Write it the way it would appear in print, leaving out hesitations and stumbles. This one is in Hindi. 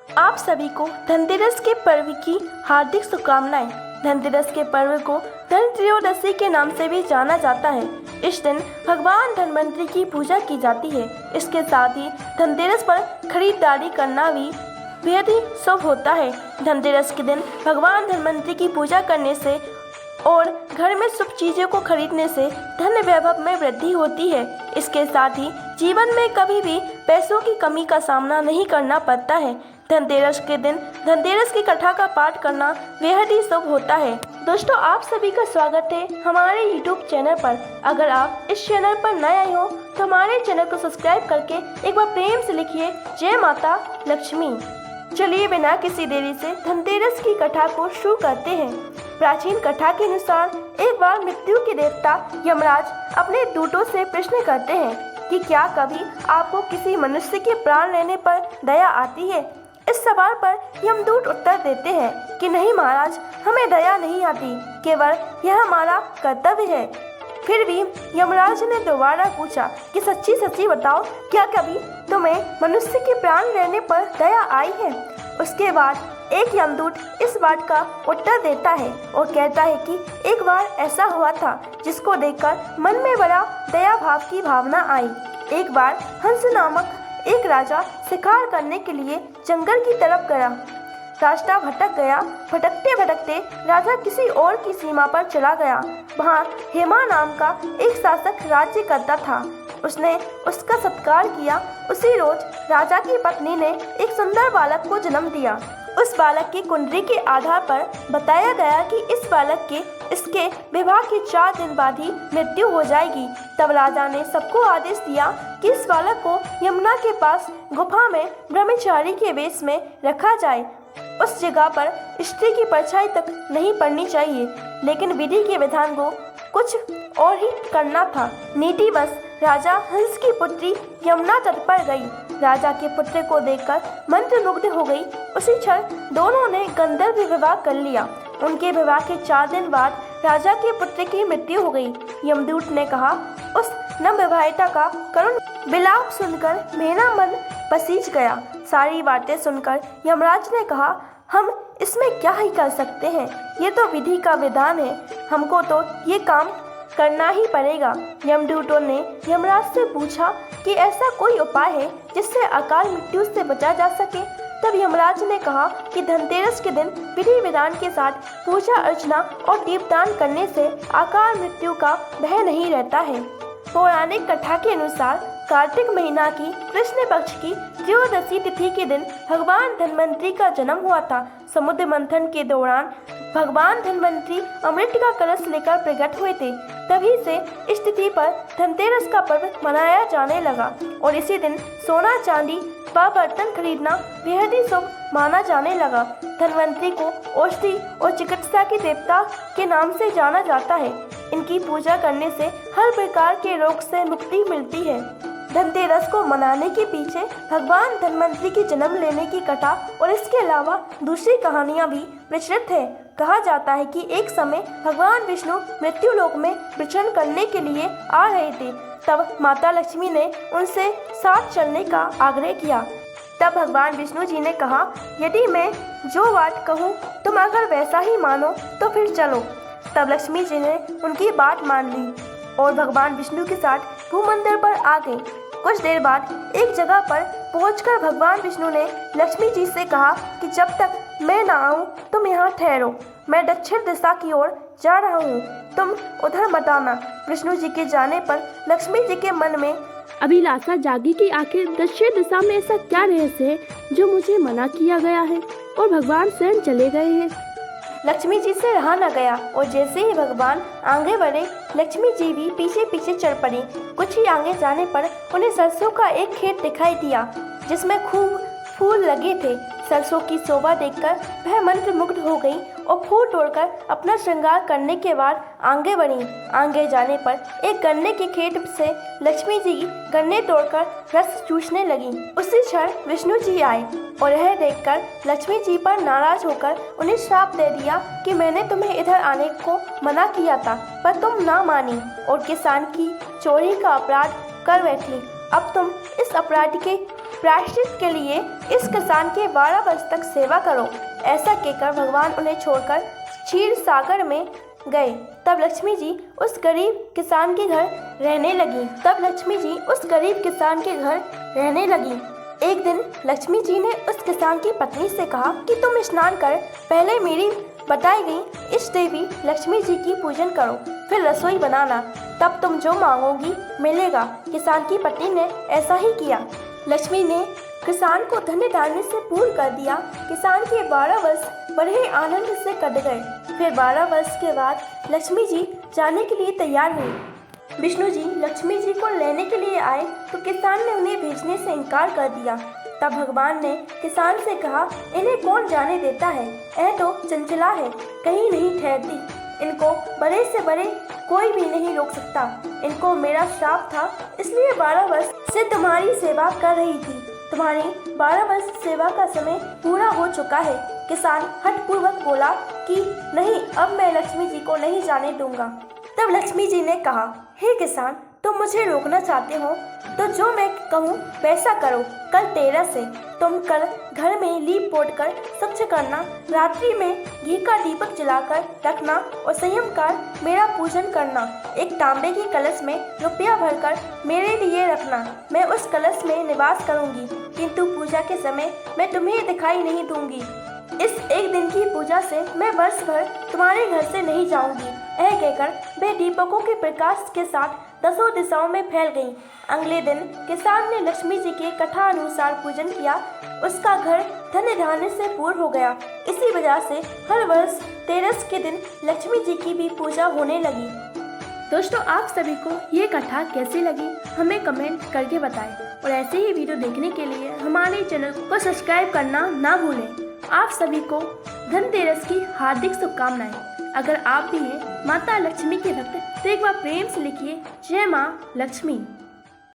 आप सभी को धनतेरस के पर्व की हार्दिक शुभकामनाएं। धनतेरस के पर्व को धन त्रयोदशी के नाम से भी जाना जाता है। इस दिन भगवान धनवंतरी की पूजा की जाती है। इसके साथ ही धनतेरस पर खरीदारी करना भी बेहद ही शुभ होता है। धनतेरस के दिन भगवान धनवंतरी की पूजा करने से और घर में शुभ चीज़ों को खरीदने से धन वैभव में वृद्धि होती है। इसके साथ ही जीवन में कभी भी पैसों की कमी का सामना नहीं करना पड़ता है। धनतेरस के दिन धनतेरस की कथा का पाठ करना बेहद ही शुभ होता है। दोस्तों, आप सभी का स्वागत है हमारे YouTube चैनल पर। अगर आप इस चैनल पर नए आए हो तो हमारे चैनल को सब्सक्राइब करके एक बार प्रेम से लिखिए जय माता लक्ष्मी। चलिए बिना किसी देरी से धनतेरस की कथा को शुरू करते हैं। प्राचीन कथा के अनुसार एक बार मृत्यु के देवता यमराज अपने दूतों से प्रश्न करते हैं कि क्या कभी आपको किसी मनुष्य के प्राण लेने पर दया आती है। इस सवाल पर यमदूत उत्तर देते हैं कि नहीं महाराज, हमें दया नहीं आती, केवल यह हमारा कर्तव्य है। फिर भी यमराज ने दोबारा पूछा कि सच्ची सच्ची बताओ, क्या कभी तुम्हें मनुष्य के प्राण लेने पर दया आई है। उसके बाद एक यमदूत इस बात का उत्तर देता है और कहता है कि एक बार ऐसा हुआ था जिसको देखकर मन में बड़ा दया भाव की भावना आई। एक बार हंस नामक एक राजा शिकार करने के लिए जंगल की तरफ गया। रास्ता भटक गया। भटकते भटकते राजा किसी और की सीमा पर चला गया। वहाँ हेमा नाम का एक शासक राज्य करता था। उसने उसका सत्कार किया। उसी रोज राजा की पत्नी ने एक सुंदर बालक को जन्म दिया। उस बालक की कुंडली के आधार पर बताया गया कि इस बालक के इसके विवाह के 4 दिन बाद ही मृत्यु हो जाएगी। तब राजा ने सबको आदेश दिया कि इस बालक को यमुना के पास गुफा में ब्रह्मचारी के वेश में रखा जाए। उस जगह पर स्त्री की परछाई तक नहीं पड़नी चाहिए, लेकिन विधि के विधान को कुछ और ही करना था। नीतिवश राजा हंस की पुत्री यमुना तट पर गई। राजा के पुत्र को देखकर मंत्रमुग्ध हो गई। उसी क्षण दोनों ने गंधर्व विवाह कर लिया। उनके विवाह के 4 दिन बाद राजा के पुत्र की मृत्यु हो गई। यमदूत ने कहा, उस नवविवाहिता का करुण विलाप सुनकर मेरा मन पसीज गया। सारी बातें सुनकर यमराज ने कहा, हम इसमें क्या ही कर सकते हैं, ये तो विधि का विधान है, हमको तो ये काम करना ही पड़ेगा। यमदूतों ने यमराज से पूछा कि ऐसा कोई उपाय है जिससे अकाल मृत्यु से बचा जा सके। तब यमराज ने कहा कि धनतेरस के दिन विधि विधान के साथ पूजा अर्चना और दीपदान करने से अकाल मृत्यु का भय नहीं रहता है। पौराणिक कथा के अनुसार कार्तिक महीना की कृष्ण पक्ष की त्रयोदशी तिथि के दिन भगवान धनवंतरी का जन्म हुआ था। समुद्र मंथन के दौरान भगवान धनवंतरी अमृत का कलश लेकर प्रकट हुए थे। तभी से इस तिथि पर धनतेरस का पर्व मनाया जाने लगा और इसी दिन सोना चांदी व बर्तन खरीदना बेहद ही शुभ माना जाने लगा। धनवंतरी को औषधि और चिकित्सा के देवता के नाम से जाना जाता है। इनकी पूजा करने से हर प्रकार के रोग से मुक्ति मिलती है। धनतेरस को मनाने के पीछे भगवान धनवंतरी के जन्म लेने की कथा और इसके अलावा दूसरी कहानियां भी प्रचलित है। कहा जाता है कि एक समय भगवान विष्णु मृत्यु लोक में विचरण करने के लिए आ रहे थे। तब माता लक्ष्मी ने उनसे साथ चलने का आग्रह किया। तब भगवान विष्णु जी ने कहा, यदि मैं जो बात कहूँ तुम अगर वैसा ही मानो तो फिर चलो। तब लक्ष्मी जी ने उनकी बात मान ली और भगवान विष्णु के साथ भूमंडल पर आ गए। कुछ देर बाद एक जगह पर पहुंचकर भगवान विष्णु ने लक्ष्मी जी से कहा कि जब तक मैं न आऊं तुम यहाँ ठहरो, मैं दक्षिण दिशा की ओर जा रहा हूँ, तुम उधर मत आना। विष्णु जी के जाने पर लक्ष्मी जी के मन में अभिलाषा जागी कि आखिर दक्षिण दिशा में ऐसा क्या रहस्य है जो मुझे मना किया गया है, और भगवान स्वयं चले गए हैं। लक्ष्मी जी से रहा न गया और जैसे ही भगवान आगे बढ़े लक्ष्मी जी भी पीछे पीछे चल पड़ी। कुछ ही आगे जाने पर उन्हें सरसों का एक खेत दिखाई दिया जिसमें खूब फूल लगे थे। सरसों की शोभा देखकर वह मंत्रमुग्ध हो गई और फूल तोड़कर अपना श्रृंगार करने के बाद आगे बढ़ी। आगे जाने पर एक गन्ने के खेत से लक्ष्मी जी गन्ने तोड़कर रस चूसने लगी। उसी क्षण विष्णु जी आए और यह देखकर लक्ष्मी जी पर नाराज होकर उन्हें श्राप दे दिया कि मैंने तुम्हें इधर आने को मना किया था पर तुम ना मानी और किसान की चोरी का अपराध कर बैठी। अब तुम इस अपराध के प्रायश्चित के लिए इस किसान की 12 वर्ष तक सेवा करो। ऐसा कहकर भगवान उन्हें छोड़कर क्षीर सागर में गए। तब लक्ष्मी जी उस गरीब किसान के घर रहने लगी। एक दिन लक्ष्मी जी ने उस किसान की पत्नी से कहा कि तुम स्नान कर पहले मेरी बताई गई इष्ट देवी लक्ष्मी जी की पूजन करो, फिर रसोई बनाना, तब तुम जो मांगोगी मिलेगा। किसान की पत्नी ने ऐसा ही किया। लक्ष्मी ने किसान को धन्य धान्य से पूर्ण कर दिया। किसान के 12 वर्ष बड़े आनंद से कट गए। फिर 12 वर्ष के बाद लक्ष्मी जी जाने के लिए तैयार हुई। विष्णु जी लक्ष्मी जी को लेने के लिए आए तो किसान ने उन्हें भेजने से इनकार कर दिया। तब भगवान ने किसान से कहा, इन्हें कौन जाने देता है, यह तो चंचला है, कहीं नहीं ठहरती। इनको बड़े से बड़े कोई भी नहीं रोक सकता। इनको मेरा श्राप था, इसलिए 12 वर्ष से तुम्हारी सेवा कर रही थी। तुम्हारी 12 वर्ष सेवा का समय पूरा हो चुका है। किसान हठपूर्वक बोला कि नहीं, अब मैं लक्ष्मी जी को नहीं जाने दूंगा। तब लक्ष्मी जी ने कहा, हे किसान, तुम मुझे रोकना चाहते हो तो जो मैं कहूँ वैसा करो। कल 13 से तुम कल घर में लीप पोत कर स्वच्छ करना, रात्रि में घी का दीपक जलाकर रखना और संयमकाल मेरा पूजन करना। एक तांबे की कलश में रुपया भरकर मेरे लिए रखना। मैं उस कलश में निवास करूंगी, किंतु पूजा के समय मैं तुम्हें दिखाई नहीं दूंगी। इस एक दिन की पूजा से मैं वर्ष भर तुम्हारे घर से नहीं जाऊंगी। यह कहकर वे दीपकों के प्रकाश के साथ 10 दिशाओं में फैल गईं। अगले दिन किसान ने लक्ष्मी जी के कथा अनुसार पूजन किया। उसका घर धन्य धान्य से पूर्ण हो गया। इसी वजह से हर वर्ष 13 के दिन लक्ष्मी जी की भी पूजा होने लगी। दोस्तों, आप सभी को ये कथा कैसी लगी हमें कमेंट करके बताएं और ऐसे ही वीडियो देखने के लिए हमारे चैनल को सब्सक्राइब करना ना भूलें। आप सभी को धनतेरस की हार्दिक शुभकामनाएं। अगर आप भी हैं माता लक्ष्मी के भक्त तो एक बार प्रेम से लिखिए, जय माँ लक्ष्मी।